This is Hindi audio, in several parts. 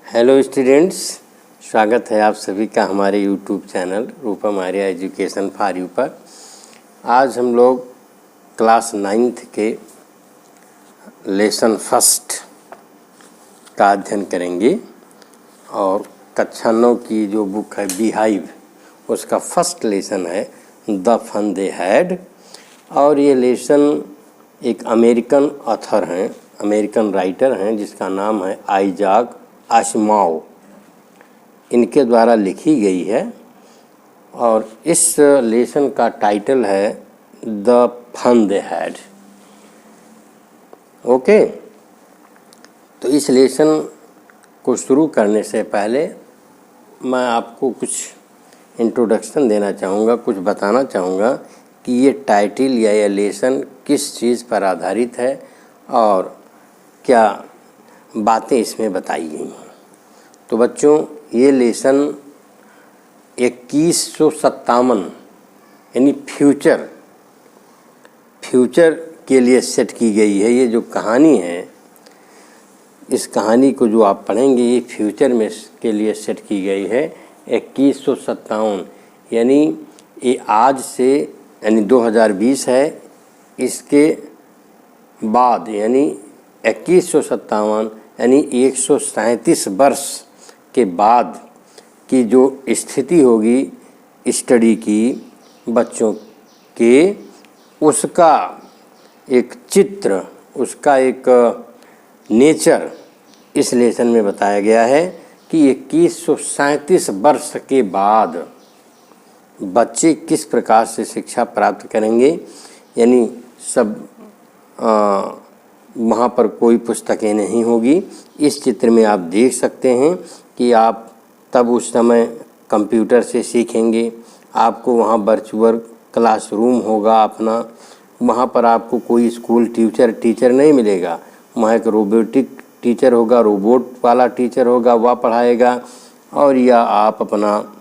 हेलो स्टूडेंट्स, स्वागत है आप सभी का हमारे YouTube channel Rupam Arya education for you पर। आज हम लोग क्लास 9th के लेसन फर्स्ट का अध्ययन करेंगे और कक्षा 9 की जो बुक है बीहाइव, उसका फर्स्ट लेसन है द फन दे हैड। और ये लेसन एक अमेरिकन ऑथर हैं, अमेरिकन राइटर हैं जिसका नाम है आइज़ैक आसिमोव, इनके द्वारा लिखी गई है। और इस लेसन का टाइटल है the fun they had. Okay, तो इस लेसन को शुरू करने से पहले मैं आपको कुछ इंट्रोडक्शन देना चाहूँगा, कुछ बताना चाहूँगा कि ये टाइटल या ये लेसन किस चीज़ पर आधारित है और क्या बातें इसमें बताई गई हैं। तो बच्चों, ये लेसन 2157 यानी फ्यूचर के लिए सेट की गई है। ये जो कहानी है, इस कहानी को जो आप पढ़ेंगे ये फ्यूचर में के लिए सेट की गई है। 2157 यानी ये आज से यानी 2020 है, इसके बाद यानी 2157 यानी 137 वर्ष के बाद की जो स्थिति होगी स्टडी की बच्चों के, उसका एक चित्र, उसका एक नेचर इस लेसन में बताया गया है कि 2137 वर्ष के बाद बच्चे किस प्रकार से शिक्षा प्राप्त करेंगे। यानी सब वहाँ पर कोई पुस्तकें नहीं होगी। इस चित्र में आप देख सकते हैं कि आप तब उस समय कंप्यूटर से सीखेंगे, आपको वहाँ वर्चुअल क्लासरूम होगा अपना, वहाँ पर आपको कोई स्कूल टीचर नहीं मिलेगा, वहाँ एक रोबोटिक टीचर होगा, रोबोट वाला टीचर होगा, वह पढ़ाएगा। और या आप अपना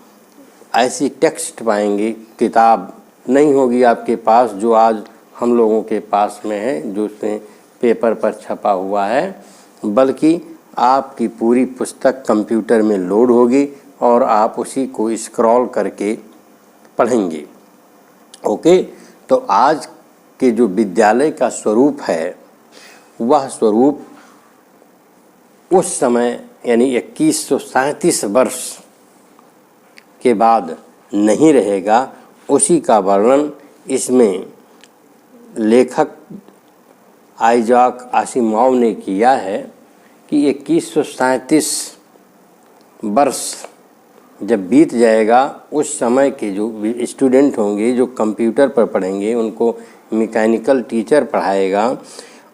ऐसी टेक्स्ट पाएंगे, किताब नहीं होगी आपके पास जो आज हम लोगों के पास में है, जो उसमें पेपर पर छपा हुआ है, बल्कि आपकी पूरी पुस्तक कंप्यूटर में लोड होगी और आप उसी को स्क्रॉल करके पढ़ेंगे। ओके, तो आज के जो विद्यालय का स्वरूप है, वह स्वरूप उस समय यानी 2137 वर्ष के बाद नहीं रहेगा। उसी का वर्णन इसमें लेखक आइज़ैक आसिमोव ने किया है कि 2137 वर्ष जब बीत जाएगा, उस समय के जो स्टूडेंट होंगे जो कंप्यूटर पर पढ़ेंगे, उनको मैकेनिकल टीचर पढ़ाएगा,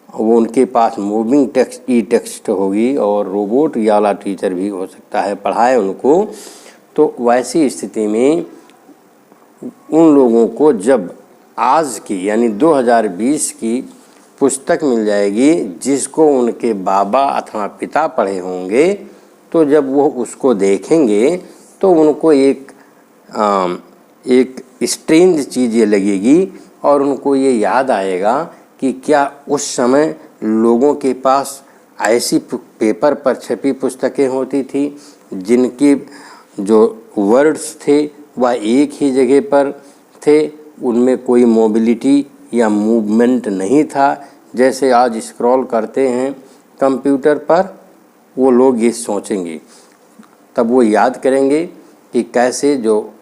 वो उनके पास मूविंग टेक्स्ट ई टेक्स्ट होगी और रोबोट वाला टीचर भी हो सकता है पढ़ाए उनको। तो वैसी स्थिति में उन लोगों को जब आज की यानी 2020 की पुस्तक मिल जाएगी जिसको उनके बाबा अथवा पिता पढ़े होंगे, तो जब वो उसको देखेंगे तो उनको एक स्ट्रेंज चीज़ ये लगेगी और उनको ये याद आएगा कि क्या उस समय लोगों के पास ऐसी पेपर पर छपी पुस्तकें होती थी जिनकी जो वर्ड्स थे वह एक ही जगह पर थे, उनमें कोई मोबिलिटी या मूवमेंट नहीं था। जैसे आज स्क्रॉल करते हैं कंप्यूटर पर, वो लोग ये सोचेंगे, तब वो याद करेंगे कि कैसे जो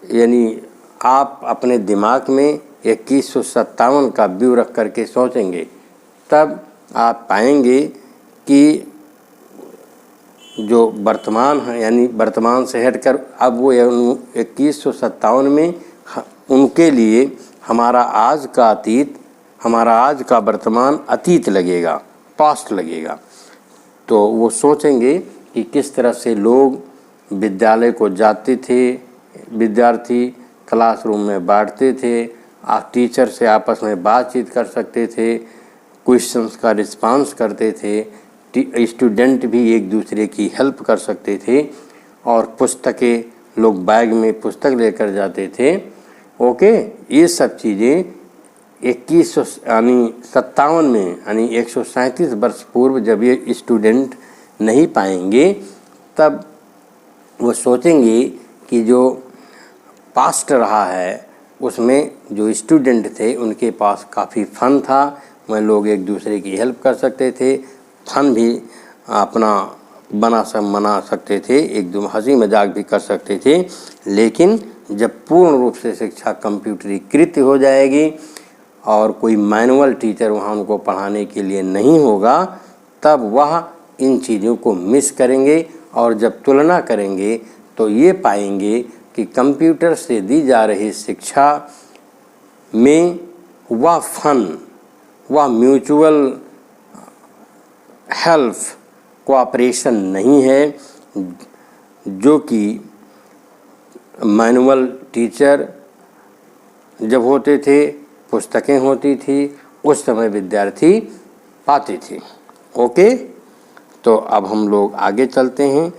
यानी आप अपने दिमाग में 2157 का व्यू रख करके सोचेंगे, तब आप पाएंगे कि जो वर्तमान है यानी वर्तमान से हटकर अब वो 2157 में उनके लिए हमारा आज का अतीत, हमारा आज का वर्तमान अतीत लगेगा, पास्ट लगेगा। तो वो सोचेंगे कि किस तरह से लोग विद्यालय को जाते थे, विद्यार्थी क्लासरूम में बैठते थे, टीचर से आपस में बातचीत कर सकते थे, क्वेश्चंस का रिस्पांस करते थे, स्टूडेंट भी एक दूसरे की हेल्प कर सकते थे, और पुस्तकें लोग बैग में पुस्तक लेकर जाते थे। ओके, ये सब चीज़ें 2157 में यानी 137 वर्ष पूर्व जब ये स्टूडेंट नहीं पाएंगे, तब वो सोचेंगे कि जो पास्ट रहा है उसमें जो स्टूडेंट थे उनके पास काफ़ी फ़न था, वह लोग एक दूसरे की हेल्प कर सकते थे, फन भी अपना मना सकते थे, एकदम हंसी मजाक भी कर सकते थे। लेकिन जब पूर्ण रूप से शिक्षा कंप्यूटरीकृत हो जाएगी और कोई मैनुअल टीचर वहाँ उनको पढ़ाने के लिए नहीं होगा, तब वह इन चीज़ों को मिस करेंगे और जब तुलना करेंगे तो ये पाएंगे कि कंप्यूटर से दी जा रही शिक्षा में वह फन, वह म्यूचुअल हेल्प, कोऑपरेशन नहीं है जो कि मैनुअल टीचर जब होते थे, पुस्तकें होती थी, उस समय विद्यार्थी पाते थे। ओके, तो अब हम लोग आगे चलते हैं।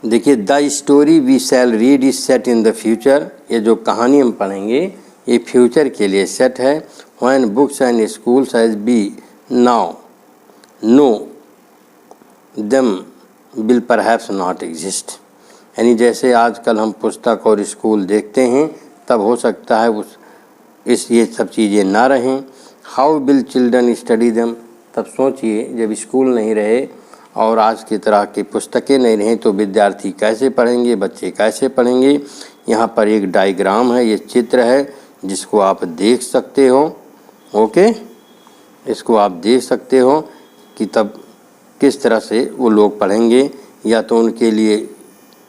देखिए, the story we shall read is set in the future. ये जो कहानी हम पढ़ेंगे ये फ्यूचर के लिए सेट है। When books and schools has B now know them will perhaps not exist. यानी जैसे आजकल हम पुस्तक और स्कूल देखते हैं, तब हो सकता है ये सब चीज़ें ना रहें। How will children study them. तब सोचिए, जब स्कूल नहीं रहे और आज की तरह की पुस्तकें नहीं रहें तो विद्यार्थी कैसे पढ़ेंगे, बच्चे कैसे पढ़ेंगे। यहाँ पर एक डायग्राम है, ये चित्र है जिसको आप देख सकते हो। ओके, इसको आप देख सकते हो कि तब किस तरह से वो लोग पढ़ेंगे। या तो उनके लिए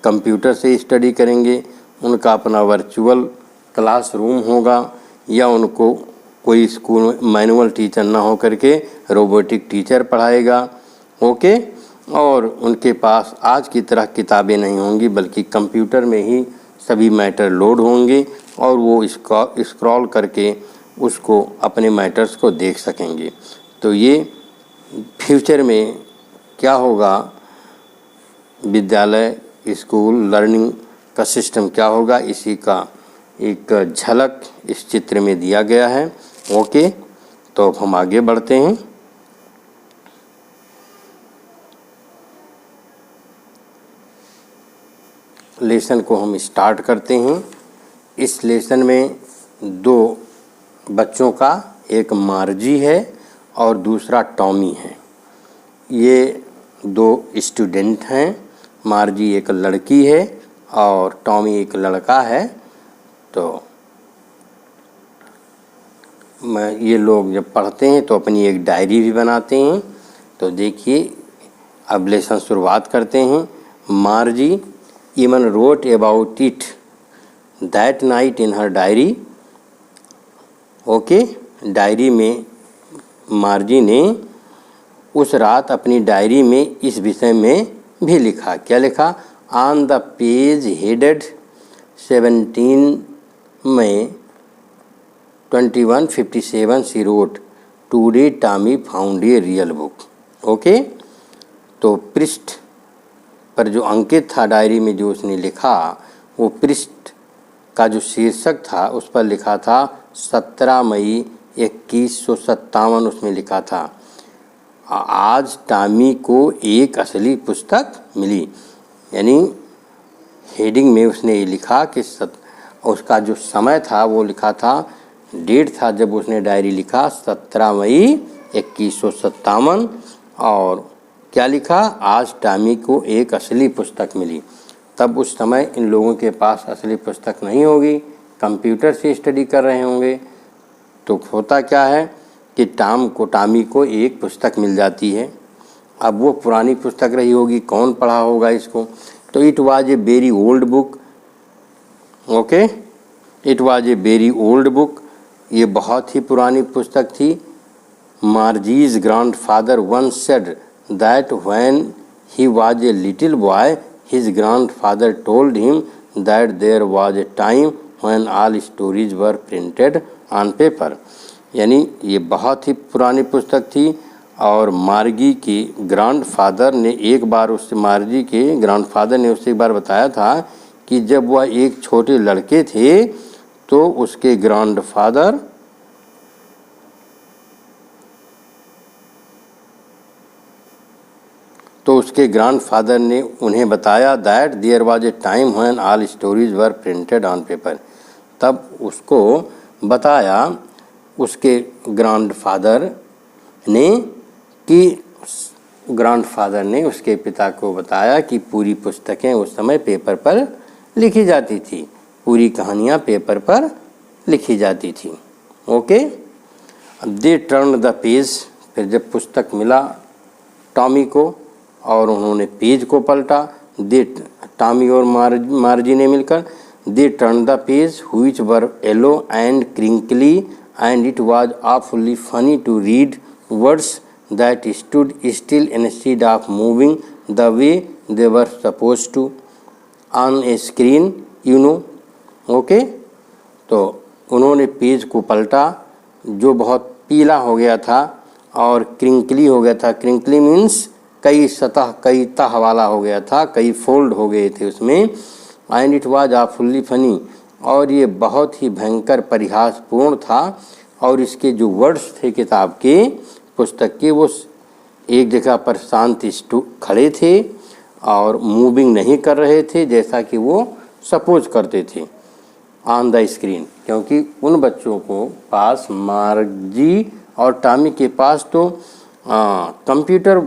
कंप्यूटर से स्टडी करेंगे, उनका अपना वर्चुअल क्लासरूम होगा, या उनको कोई स्कूल में मैनुअल टीचर ना हो करके रोबोटिक टीचर पढ़ाएगा। ओके, और उनके पास आज की तरह किताबें नहीं होंगी, बल्कि कंप्यूटर में ही सभी मैटर लोड होंगे और वो स्क्रॉल करके उसको अपने मैटर्स को देख सकेंगे। तो ये फ्यूचर में क्या होगा, विद्यालय, स्कूल, लर्निंग का सिस्टम क्या होगा, इसी का एक झलक इस चित्र में दिया गया है। ओके, तो अब हम आगे बढ़ते हैं। लेसन को हम स्टार्ट करते हैं। इस लेसन में दो बच्चों का, एक मार्जी है और दूसरा टॉमी है। ये दो स्टूडेंट हैं। मार्जी एक लड़की है और टॉमी एक लड़का है। तो ये लोग जब पढ़ते हैं तो अपनी एक डायरी भी बनाते हैं। तो देखिए, अब लेसन शुरुआत करते हैं। मार्जी even wrote about it that night in her diary। Okay, diary में मार्जी ने उस रात अपनी डायरी में इस विषय में भी लिखा। क्या लिखा? On the page headed 17 May 2157 she wrote today Tommy found a real book. Okay, तो पृष्ठ पर जो अंकित था डायरी में जो उसने लिखा, वो पृष्ठ का जो शीर्षक था उस पर लिखा था 17 मई 2157। उसमें लिखा था आज टॉमी को एक असली पुस्तक मिली। यानी हेडिंग में उसने ये लिखा कि उसका जो समय था वो लिखा था, डेट था जब उसने डायरी लिखा 17 मई 2157। और क्या लिखा? आज टॉमी को एक असली पुस्तक मिली। तब उस समय इन लोगों के पास असली पुस्तक नहीं होगी, कंप्यूटर से स्टडी कर रहे होंगे। तो होता क्या है कि टॉमी को एक पुस्तक मिल जाती है। अब वो पुरानी पुस्तक रही होगी, कौन पढ़ा होगा इसको। तो it was a very old book. Okay, it was a very old book. ये बहुत ही पुरानी पुस्तक थी। Margie's grandfather once said that when he was a little boy, his grandfather told him that there was a time when all stories were printed on paper। यानी ये बहुत ही पुरानी पुस्तक थी और मार्जी के ग्रैंडफादर ने एक बार उससे एक बार बताया था कि जब वह एक छोटे लड़के थे तो उसके ग्रैंडफादर तो उसके ग्रैंडफादर ने उन्हें बताया that there was a time when all stories were printed on paper. तब उसको बताया उसके ग्रैंडफादर ने उसके पिता को बताया कि पूरी पुस्तकें उस समय पेपर पर लिखी जाती थी, पूरी कहानियाँ पेपर पर लिखी जाती थी। Okay, they turn the page. फिर जब पुस्तक मिला टॉमी को और उन्होंने पेज को पलटा, टॉमी और मार्जी ने मिलकर, they turn the page which were yellow and crinkly and it was awfully funny to read words that stood still instead of moving the way they were supposed to on a screen, you know. Okay, तो उन्होंने पेज को पलटा जो बहुत पीला हो गया था और क्रिंकली हो गया था। क्रिंकली मीन्स कई सतह, कई तह वाला हो गया था, कई फोल्ड हो गए थे उसमें। And it was awfully funny, और ये बहुत ही भयंकर परिहासपूर्ण था। और इसके जो वर्ड्स थे किताब के, पुस्तक के, वो एक जगह पर शांत खड़े थे और मूविंग नहीं कर रहे थे जैसा कि वो सपोज करते थे ऑन द स्क्रीन। क्योंकि उन बच्चों को पास, मार्जी और टॉमी के पास तो कंप्यूटर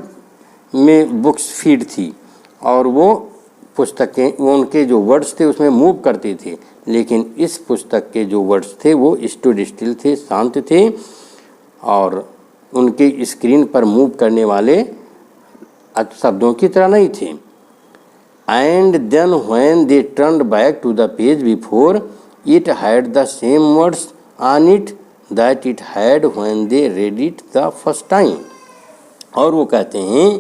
में बुक्स फीड थी और वो पुस्तकें, वो उनके जो वर्ड्स थे उसमें मूव करते थे, लेकिन इस पुस्तक के जो वर्ड्स थे वो स्टूड स्टिल थे, शांत थे और उनके स्क्रीन पर मूव करने वाले शब्दों की तरह नहीं थे। And then when they turned back to the page before, it had the same words on it that it had when they read it the first time. और वो कहते हैं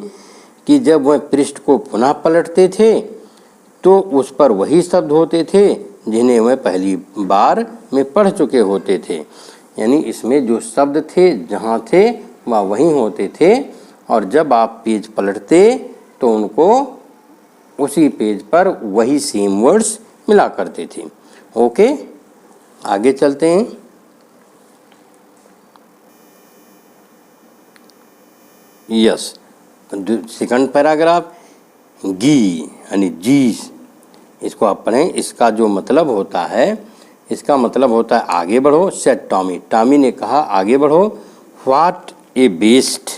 कि जब वह पृष्ठ को पुनः पलटते थे तो उस पर वही शब्द होते थे जिन्हें वह पहली बार में पढ़ चुके होते थे। यानी इसमें जो शब्द थे जहाँ थे वह वहीं होते थे, और जब आप पेज पलटते तो उनको उसी पेज पर वही सेम वर्ड्स मिला करते थे। ओके, आगे चलते हैं। यस, सेकंड पैराग्राफ, गी यानी जी, इसको आप पढ़ें। इसका जो मतलब होता है, इसका मतलब होता है आगे बढ़ो। सेड टॉमी, टॉमी ने कहा आगे बढ़ो। What a waste,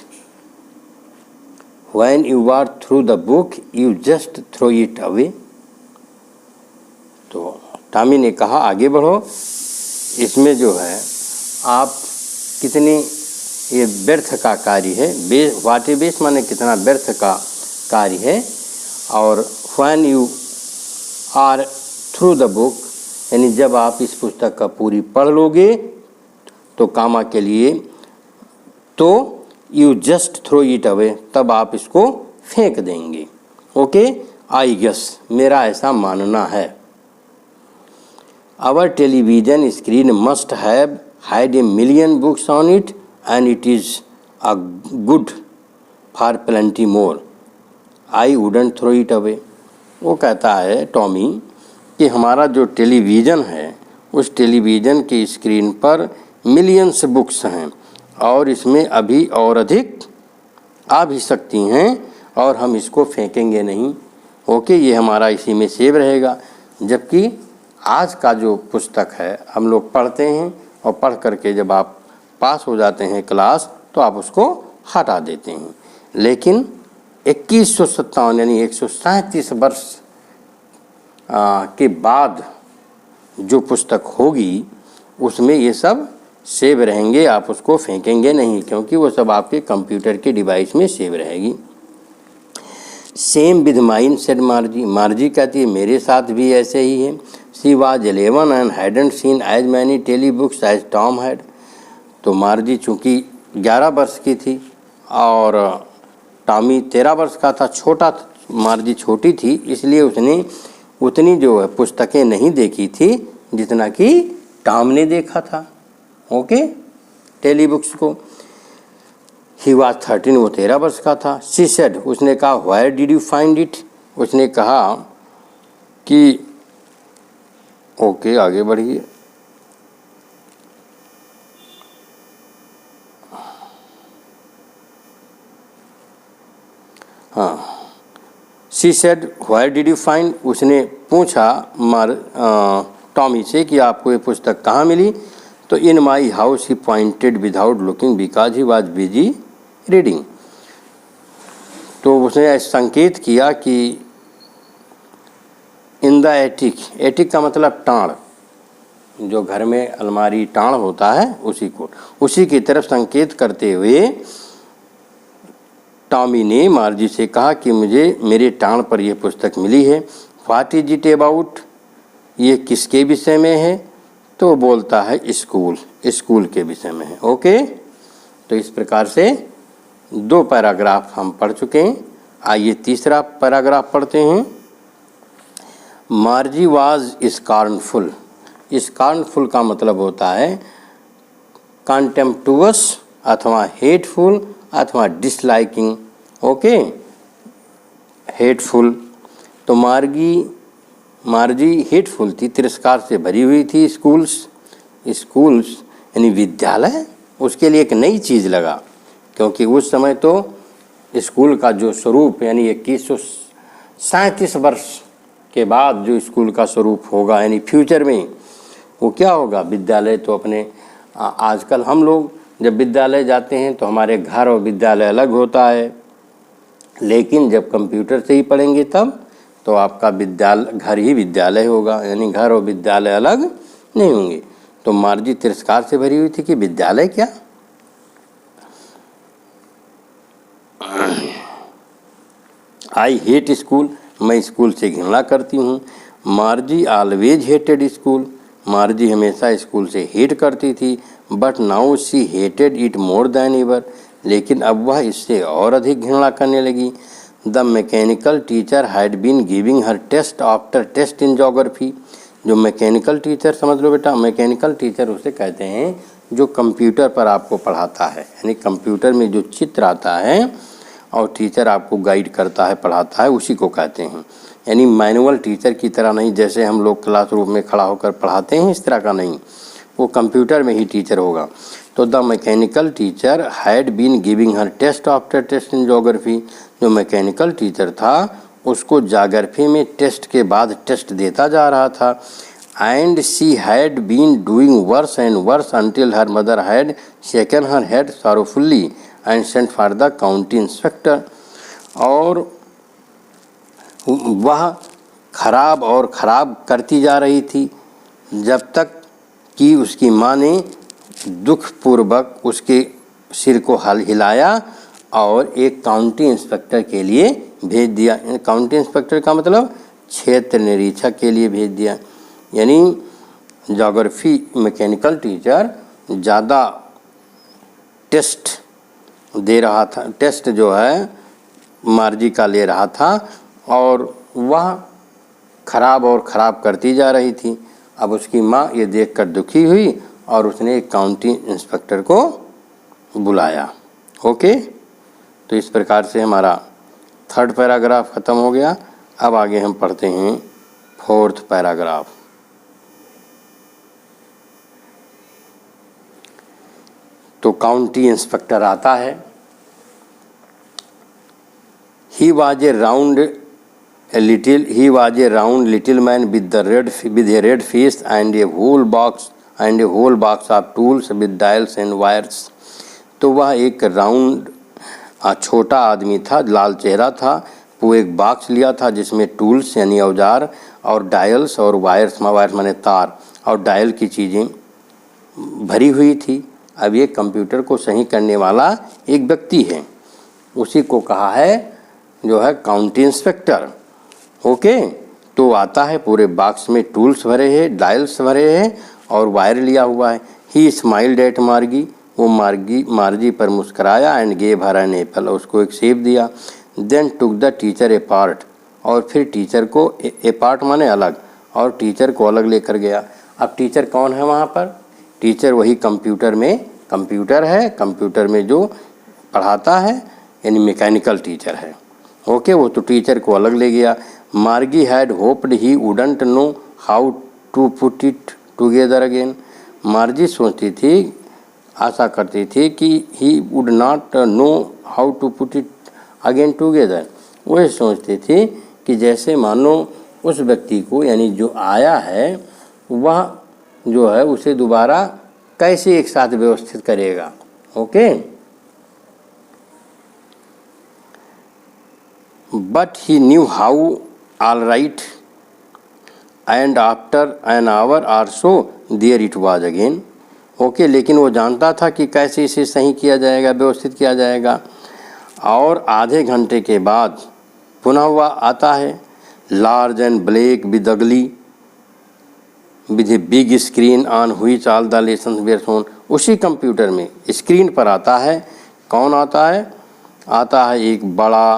when you are through the book you just throw it away. तो टॉमी ने कहा आगे बढ़ो, इसमें जो है आप कितनी ये व्यर्थ का कार्य है। व्हाट ए बेस्ट माने कितना व्यर्थ का कार्य है। और when you are through the book, यानी जब आप इस पुस्तक का पूरी पढ़ लोगे तो कामा के लिए, तो you just throw it away, तब आप इसको फेंक देंगे। ओके, आई गेस, मेरा ऐसा मानना है। Our television screen must have had a million books on it and it is a good for plenty more, I wouldn't throw it away. वो कहता है टॉमी कि हमारा जो टेलीविज़न है उस टेलीविज़न की स्क्रीन पर मिलियंस बुक्स हैं और इसमें अभी और अधिक आ भी सकती हैं और हम इसको फेंकेंगे नहीं। ओके, ये हमारा इसी में सेव रहेगा। जबकि आज का जो पुस्तक है हम लोग पढ़ते हैं और पढ़ करके जब आप पास हो जाते हैं क्लास तो आप उसको हटा देते हैं। लेकिन 2157 यानी 137 वर्ष के बाद जो पुस्तक होगी उसमें ये सब सेव रहेंगे, आप उसको फेंकेंगे नहीं, क्योंकि वो सब आपके कंप्यूटर के डिवाइस में सेव रहेगी। Same with mine said Margie, Margie कहती है मेरे साथ भी ऐसे ही है। She was 11 and hadn't seen as many telebooks as Tom had. तो मार्जी चूँकि 11 वर्ष की थी और टॉमी 13 वर्ष का था, छोटा, मार्जी छोटी थी, इसलिए उसने उतनी जो है पुस्तकें नहीं देखी थी जितना कि टॉम ने देखा था। ओके, टेली बुक्स को। ही वाज 13, वो 13 वर्ष का था। शी सेड, उसने कहा where did you find it, उसने कहा कि ओके, आगे बढ़िए। हाँ, she said where did you find, उसने पूछा टॉमी से कि आपको ये पुस्तक कहाँ मिली। तो in my house he pointed without looking because he was busy reading. तो उसने संकेत किया कि इन द एटिक, एटिक का मतलब टाँड़, जो घर में अलमारी टाँड़ होता है उसी की तरफ संकेत करते हुए टॉमी ने मार्जी से कहा कि मुझे मेरे टाँड़ पर यह पुस्तक मिली है। व्हाट इज इट अबाउट, ये किसके विषय में है। तो बोलता है स्कूल के विषय में है। ओके, तो इस प्रकार से 2 पैराग्राफ हम पढ़ चुके हैं। आइए तीसरा पैराग्राफ पढ़ते हैं। मार्जी वाज स्कॉर्नफुल, स्कॉर्नफुल का मतलब होता है कॉन्टेम्प्टुअस अथवा हेटफुल अथवा डिसलाइकिंग। ओके, हेटफुल, तो मार्जी हेटफुल थी, तिरस्कार से भरी हुई थी। स्कूल्स यानी विद्यालय उसके लिए एक नई चीज़ लगा, क्योंकि उस समय तो स्कूल का जो स्वरूप यानी 2137 वर्ष के बाद जो स्कूल का स्वरूप होगा यानी फ्यूचर में वो क्या होगा। विद्यालय तो अपने आजकल हम लोग जब विद्यालय जाते हैं तो हमारे घर और विद्यालय अलग होता है, लेकिन जब कंप्यूटर से ही पढ़ेंगे तब तो आपका विद्यालय घर ही विद्यालय होगा, यानी घर और विद्यालय अलग नहीं होंगे। तो मार्जी तिरस्कार से भरी हुई थी कि विद्यालय क्या। आई हेट स्कूल, मैं स्कूल से घृणा करती हूँ। Margie always hated school, Margie हमेशा स्कूल से हेट करती थी। But now she hated it more than ever, लेकिन अब वह इससे और अधिक घृणा करने लगी। The mechanical teacher had been giving her test after test in geography, जो मैकेनिकल टीचर समझ लो बेटा, मैकेनिकल टीचर उसे कहते हैं जो कंप्यूटर पर आपको पढ़ाता है, यानी कंप्यूटर में जो चित्र आता है और टीचर आपको गाइड करता है पढ़ाता है उसी को कहते हैं। यानी मैनुअल टीचर की तरह नहीं, जैसे हम लोग क्लासरूम में खड़ा होकर पढ़ाते हैं इस तरह का नहीं, वो कंप्यूटर में ही टीचर होगा। तो the mechanical teacher had been giving her test after test in geography, जो मैकेनिकल टीचर था उसको ज्योग्राफी में टेस्ट के बाद टेस्ट देता जा रहा था। And she had been doing worse and worse until her mother had shaken her head sorrowfully and sent for the county inspector, और वह खराब और ख़राब करती जा रही थी जब तक कि उसकी माँ ने दुखपूर्वक उसके सिर को हिलाया और एक काउंटी इंस्पेक्टर के लिए भेज दिया। काउंटी इंस्पेक्टर का मतलब क्षेत्र निरीक्षक के लिए भेज दिया। यानी ज्योग्राफी मैकेनिकल टीचर ज़्यादा टेस्ट दे रहा था, टेस्ट जो है मार्जी का ले रहा था और वह खराब और ख़राब करती जा रही थी। अब उसकी माँ ये देखकर दुखी हुई और उसने एक काउंटी इंस्पेक्टर को बुलाया। ओके, तो इस प्रकार से हमारा 3rd पैराग्राफ ख़त्म हो गया। अब आगे हम पढ़ते हैं 4th पैराग्राफ। तो काउंटी इंस्पेक्टर आता है। He was a round little man with a red face and a whole box of tools with dials and wires। तो वह एक राउंड छोटा आदमी था, लाल चेहरा था। वो एक बॉक्स लिया था जिसमें टूल्स यानी औजार और डायल्स और वायर्स माने तार और डायल की चीज़ें भरी हुई थी। अब ये कंप्यूटर को सही करने वाला एक व्यक्ति है, उसी को कहा है जो है काउंटी इंस्पेक्टर। ओके, तो आता है, पूरे बॉक्स में टूल्स भरे हैं, डायल्स भरे हैं और वायर लिया हुआ है। ही स्माइल्ड एट मार्गी, वो मार्जी पर मुस्कराया। And gave her an apple, उसको एक सेब दिया। Then took the teacher apart, और फिर टीचर को अपार्ट माने अलग, और टीचर को अलग लेकर गया। अब टीचर कौन है वहाँ पर? टीचर वही कंप्यूटर है, कंप्यूटर में जो पढ़ाता है यानी मैकेनिकल टीचर है। ओके, वो तो टीचर को अलग ले गया। Margie had hoped he wouldn't know how to put it together again. Margie सोचती थी, आशा करती थी कि he would not know how to put it again together. वह सोचती थी कि जैसे मानो उस व्यक्ति को यानी जो आया है वह जो है उसे दोबारा कैसे एक साथ व्यवस्थित करेगा। Okay, but he knew how all right and after an hour or so there it was again. Okay, लेकिन वो जानता था कि कैसे इसे सही किया जाएगा, व्यवस्थित किया जाएगा। और आधे घंटे के बाद पुनः वह आता है, large and black with ugly with a big screen on which all the lessons were shown. उसी कंप्यूटर में स्क्रीन पर आता है, कौन आता है? आता है एक बड़ा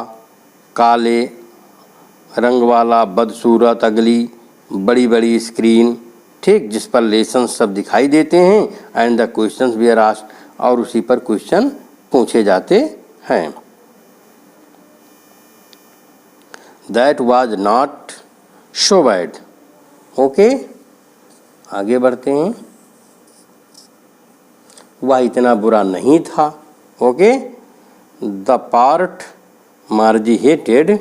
काले रंग वाला बदसूरत अगली बड़ी बड़ी स्क्रीन, ठीक, जिस पर लेसन सब दिखाई देते हैं। And the questions were asked, और उसी पर क्वेश्चन पूछे जाते हैं। That was not so bad. Okay, आगे बढ़ते हैं। वह इतना बुरा नहीं था। Okay, the part Margie hated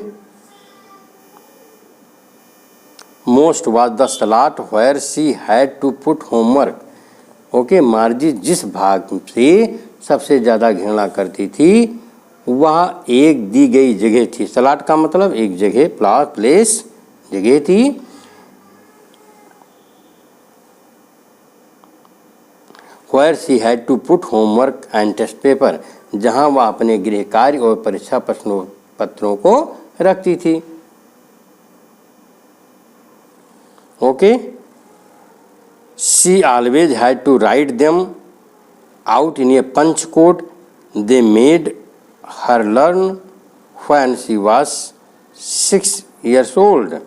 most was the slot where she had to put homework. Okay, Margie जिस भाग से सबसे ज़्यादा घृणा करती थी वह एक दी गई जगह थी। स्लॉट का मतलब एक जगह, प्लेस जगह थी। Where she had to put homework and test papers, जहाँ वह अपने गृह कार्य और परीक्षा प्रश्नों पत्रों को रखती थी। Okay, she always had to write them out in a punch code they made her learn when she was 6 years old।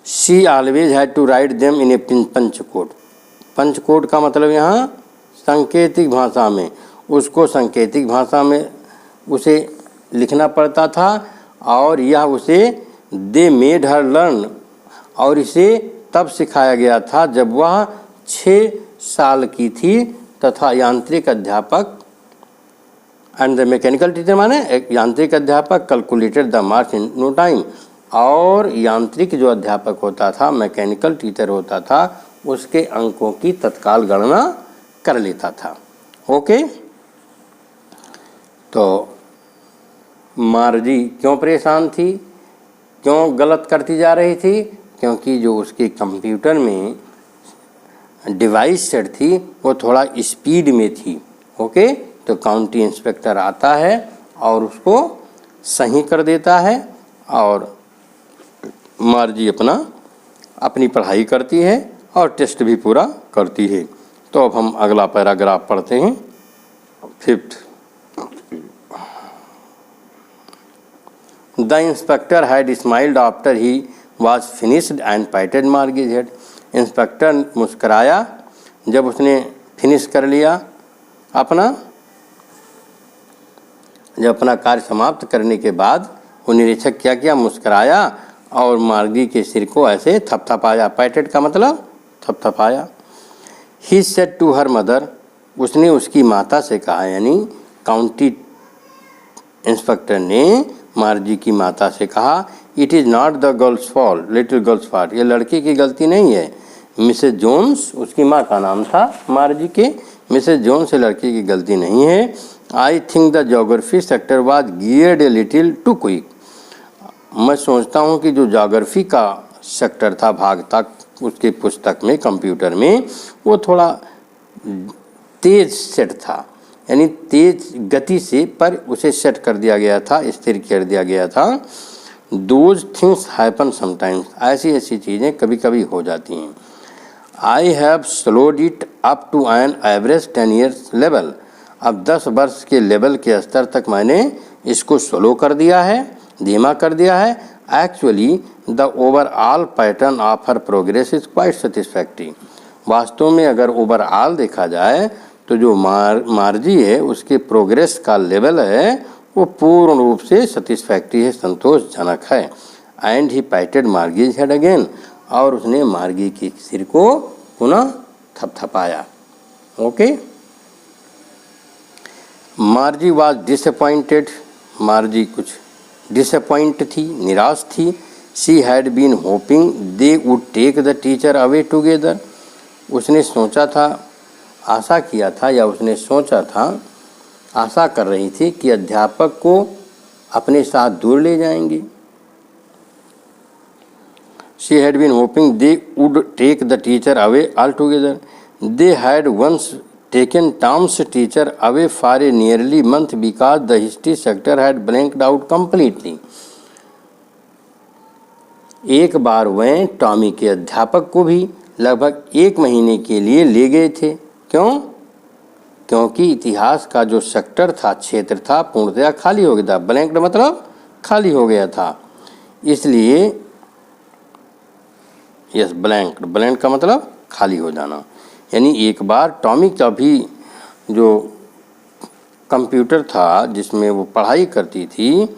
She always had to write them in a punch code. Punch code का मतलब यहाँ सांकेतिक भाषा में, उसको सांकेतिक भाषा में उसे लिखना पड़ता था। और यह उसे दे मेड हर लर्न, और इसे तब सिखाया गया था जब वह 6 साल की थी। तथा यांत्रिक अध्यापक एंड द मैकेनिकल टीचर माने एक यांत्रिक अध्यापक calculated the marks in no time, और यांत्रिक जो अध्यापक होता था, मैकेनिकल टीचर होता था, उसके अंकों की तत्काल गणना कर लेता था। ओके, तो मार्जी क्यों परेशान थी, क्यों गलत करती जा रही थी? क्योंकि जो उसके कंप्यूटर में डिवाइस सेट थी वो थोड़ा स्पीड में थी। ओके, तो काउंटी इंस्पेक्टर आता है और उसको सही कर देता है, और मार्जी अपनी पढ़ाई करती है और टेस्ट भी पूरा करती है। तो अब हम अगला पैराग्राफ पढ़ते हैं, 5th। The inspector had smiled after he was finished and patted Margie's head. Inspector मुस्कराया जब उसने फिनिश कर लिया जब अपना कार्य समाप्त करने के बाद वो निरीक्षक क्या किया, मुस्कराया और मार्गी के सिर को ऐसे थपथपाया। पैटेड का मतलब थपथपाया। He said to her mother, उसने उसकी माता से कहा, यानी काउंटी इंस्पेक्टर ने मार्जी की माता से कहा, it is not the girls fault, little girls fault, ये लड़की की गलती नहीं है। मिसेज जोन्स, उसकी माँ का नाम था मार्जी के, मिसेज जोन्स से लड़की की गलती नहीं है। I think the geography sector was geared a little too quick. मैं सोचता हूँ कि जो ज्योग्राफी का सेक्टर था, भाग तक उसके पुस्तक में, कंप्यूटर में, वो थोड़ा तेज सेट था, यानी तेज गति से, पर उसे सेट कर दिया गया था, स्थिर कर दिया गया था। दोज थिंग्स हैपन समटाइम्स, ऐसी चीज़ें कभी कभी हो जाती हैं। I have slowed it up to an average 10 years level, अब 10 वर्ष के लेवल के स्तर तक मैंने इसको स्लो कर दिया है, धीमा कर दिया है। Actually the overall pattern of her progress is quite satisfactory. वास्तव में अगर ओवरऑल देखा जाए तो जो मार्जी है उसके प्रोग्रेस का लेवल है वो पूर्ण रूप से सेटिस्फैक्टरी है, संतोषजनक है। And he patted Margie's head again, और उसने मार्गी के सिर को पुनः थपथपाया। Okay, Margie was disappointed, Margie कुछ डिसअपॉइंट थी, निराश थी। She had been hoping they would take the teacher away together, उसने सोचा था, आशा किया था या उसने सोचा था, आशा कर रही थी कि अध्यापक को अपने साथ दूर ले जाएंगे। She had been hoping they would take the teacher away altogether. They had once taken Tom's teacher away for a nearly month because the history sector had blanked out completely. एक बार वह टॉमी के अध्यापक को भी लगभग 1 महीने के लिए ले गए थे। क्यों? क्योंकि इतिहास का जो सेक्टर था, क्षेत्र था, पूर्णतया खाली हो गया था। ब्लैंक्ड मतलब खाली हो गया था, इसलिए यस ब्लैंक्ड, ब्लैंक का मतलब खाली हो जाना। यानी एक बार टॉमी का भी जो कंप्यूटर था जिसमें वो पढ़ाई करती थी,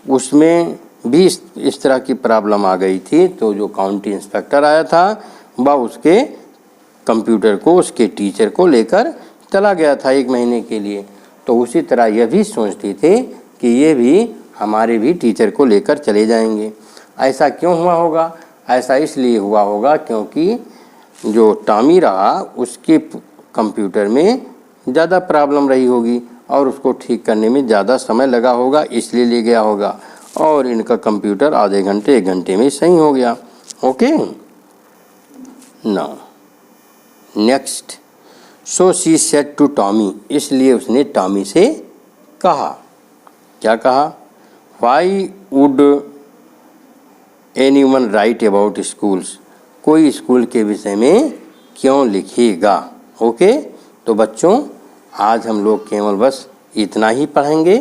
उसमें भी इस तरह की प्रॉब्लम आ गई थी। तो जो काउंटी इंस्पेक्टर आया था वह उसके कंप्यूटर को, उसके टीचर को लेकर चला गया था 1 महीने के लिए। तो उसी तरह यह भी सोचती थी कि ये भी हमारे भी टीचर को लेकर चले जाएंगे। ऐसा क्यों हुआ होगा? ऐसा इसलिए हुआ होगा क्योंकि जो टॉमी रहा उसके कंप्यूटर में ज़्यादा प्रॉब्लम रही होगी और उसको ठीक करने में ज़्यादा समय लगा होगा, इसलिए ले गया होगा। और इनका कंप्यूटर आधे घंटे 1 घंटे में सही हो गया। Okay, now next. So she said to Tommy, इसलिए उसने टॉमी से कहा, क्या कहा? Why would anyone write about schools, कोई स्कूल के विषय में क्यों लिखेगा? ओके, तो बच्चों आज हम लोग केवल बस इतना ही पढ़ेंगे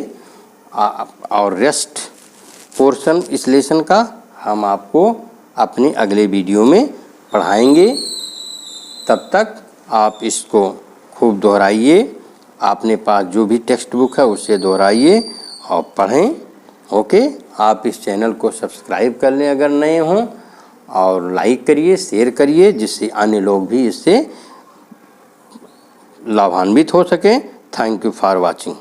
और रेस्ट पोर्शन इस लेसन का हम आपको अपने अगले वीडियो में पढ़ाएंगे। तब तक आप इसको खूब दोहराइए, आपने पास जो भी टेक्स्ट बुक है उससे दोहराइए और पढ़ें। ओके, आप इस चैनल को सब्सक्राइब कर लें अगर नए हों, और लाइक करिए, शेयर करिए, जिससे अन्य लोग भी इससे लाभान्वित हो सकें। Thank you for watching.